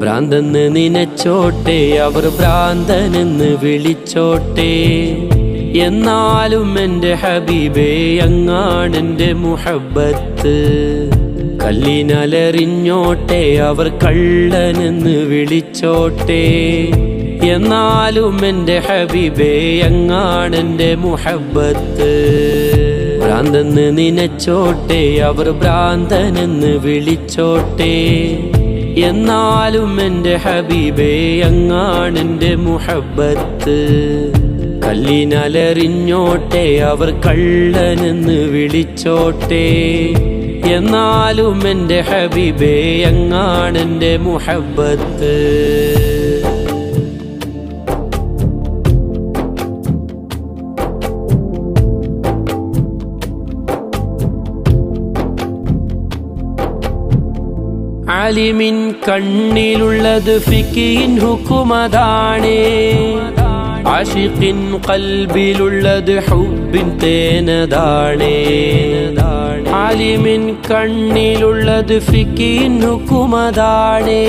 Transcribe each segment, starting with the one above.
ഭ്രാന്തെന്ന് നിനച്ചോട്ടെ, അവർ ഭ്രാന്തനെന്ന് വിളിച്ചോട്ടെ. എന്നാലും എൻ്റെ ഹബീബേ അങ്ങാണെൻ്റെ മുഹബ്ബത്ത്. കല്ലിനലറിഞ്ഞോട്ടെ, അവർ കള്ളനെന്ന് വിളിച്ചോട്ടെ. എന്നാലും എൻ്റെ ഹബീബേ അങ്ങാണെൻ്റെ മുഹബ്ബത്ത്. ഭ്രാന്തെന്ന് നിനച്ചോട്ടെ, അവർ ഭ്രാന്തനെന്ന് വിളിച്ചോട്ടെ. എന്നാലും എൻ്റെ ഹബീബേ അങ്ങാണെൻ്റെ മുഹബ്ബത്ത്. കല്ലിനലറിഞ്ഞോട്ടെ, അവർ കള്ളനെന്ന് വിളിച്ചോട്ടെ. എന്നാലും എൻ്റെ ഹബീബേ അങ്ങാണെൻ്റെ മുഹബ്ബത്ത്. ആലിമിൻ കണ്ണിലുള്ളത് ഫിഖിൻ ഹുക്കുമതാണേ. ആശിഖിൻ ഖൽബിലുള്ളത് ഹുബ്ബിൻ തേനതാണേ. ആലിമിൻ കണ്ണിലുള്ളത് ഫിഖിൻ ഹുക്കുമതാണേ.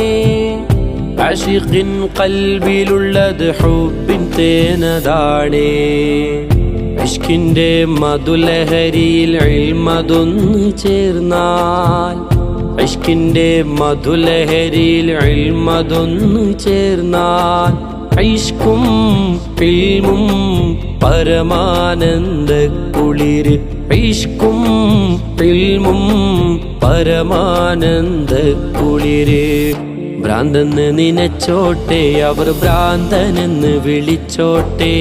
ആശിഖിൻ ഖൽബിലുള്ളത് ഹുബ്ബിൻ തേനതാണേ. ഇഷ്കിൻ്റെ മധുലഹരിയിൽ ഇൽമതൊന്നു ചേർന്നാൽ, ഇഷ്കിൻ്റെ മധുലഹരിയിൽ ഇൽമതൊന്നു ചേർന്നാൽ, ഇഷ്കും ഇൽമും പരമാനന്ദ കുളിര്. ഇഷ്കും ഇൽമും പരമാനന്ദ കുളിര്. ഭ്രാന്തെന്ന് നിനച്ചോട്ടെ, അവർ ഭ്രാന്തനെന്ന് വിളിച്ചോട്ടെ.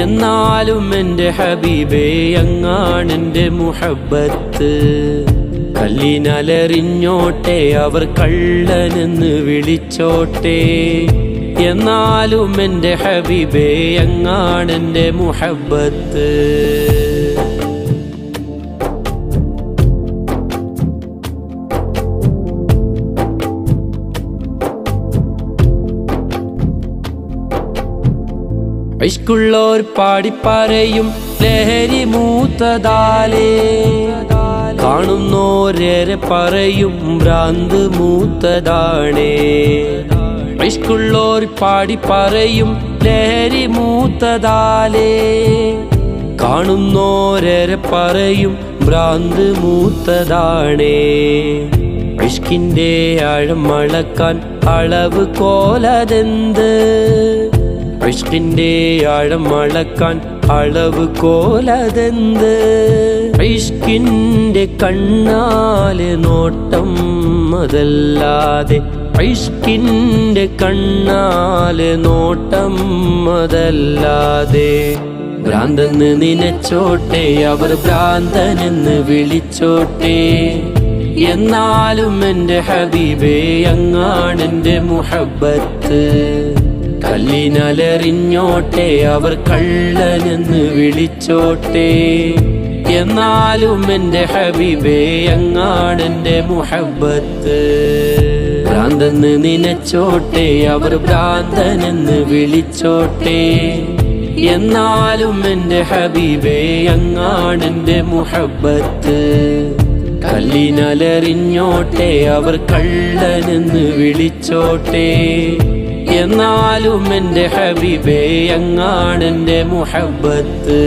എന്നാലും എൻ്റെ ഹബീബേ അങ്ങാണെൻ്റെ മുഹബ്ബത്ത്. കല്ലിനലറിഞ്ഞോട്ടെ, അവർ കള്ളനെന്ന് വിളിച്ചോട്ടെ. എന്നാലും എൻ്റെ ഹബീബേ അങ്ങാണെൻ്റെ മുഹബ്ബത്ത്. ഇഷ്കുള്ളോർ പാടിപ്പറയും ലഹരി മൂത്തതാലേ. കാണുന്നോരേറെ പറയും ഭ്രാന്ത് മൂത്തതാണേ. ഇഷ്കുള്ളോർ പാടിപ്പറയും ലഹരി മൂത്തതാലേ. കാണുന്നോരേറെ പറയും ഭ്രാന്ത് മൂത്തതാണേ. ഇഷ്കിൻ്റെ ആഴം അളക്കാൻ അളവ് കോലതെന്ത്? ഇഷ്കിൻ്റെ ആഴം അളക്കാൻ അളവ് കോലതെന്ത്? ഇഷ്കിൻ്റെ കണ്ണാലെ നോട്ടം അതല്ലാതെ, ഇഷ്കിൻ്റെ കണ്ണാലെ നോട്ടം അതല്ലാതെ. ഭ്രാന്തെന്ന് നിനച്ചോട്ടെ, അവർ ഭ്രാന്തനെന്ന് വിളിച്ചോട്ടെ. എന്നാലും എൻ്റെ ഹബീബേ അങ്ങാണെൻ്റെ മുഹബ്ബത്ത്. കല്ലിനലറിഞ്ഞോട്ടെ, അവർ കള്ളനെന്ന് വിളിച്ചോട്ടെ. എന്നാലും എൻ്റെ ഹബീബേ അങ്ങാണെൻ്റെ മുഹബ്ബത്ത്. ഭ്രാന്തെന്ന് നിനച്ചോട്ടെ, അവർ ഭ്രാന്തനെന്ന് വിളിച്ചോട്ടെ. എന്നാലും എൻ്റെ ഹബീബേ അങ്ങാണെൻ്റെ മുഹബ്ബത്ത്. കല്ലിനലറിഞ്ഞോട്ടെ, അവർ കള്ളനെന്ന് വിളിച്ചോട്ടെ. എന്നാലും എൻ്റെ ഹബീബേ അങ്ങാണെൻ്റെ മുഹബ്ബത്ത്.